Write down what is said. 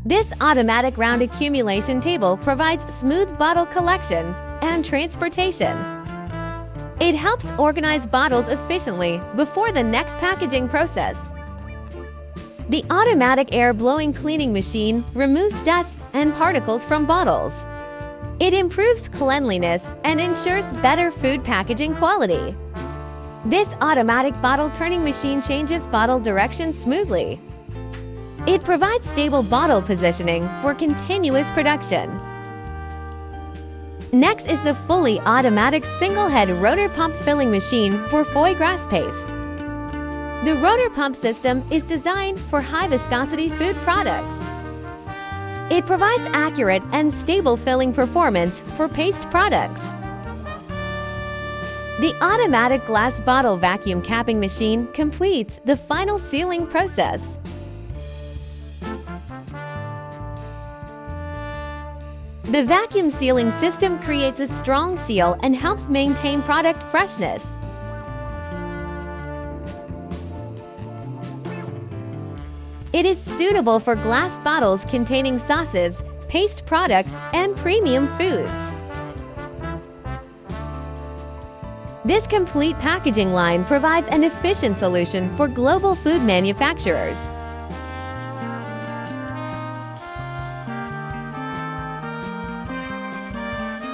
This automatic round accumulation table provides smooth bottle collection and transportation. It helps organize bottles efficiently before the next packaging process. The automatic air blowing cleaning machine removes dust and particles from bottles. It improves cleanliness and ensures better food packaging quality. This automatic bottle turning machine changes bottle direction smoothly. It provides stable bottle positioning for continuous production. Next is the fully automatic single-head rotor pump filling machine for foie gras paste. The rotor pump system is designed for high-viscosity food products. It provides accurate and stable filling performance for paste products. The automatic glass bottle vacuum capping machine completes the final sealing process. The vacuum sealing system creates a strong seal and helps maintain product freshness. It is suitable for glass bottles containing sauces, paste products, and premium foods. This complete packaging line provides an efficient solution for global food manufacturers.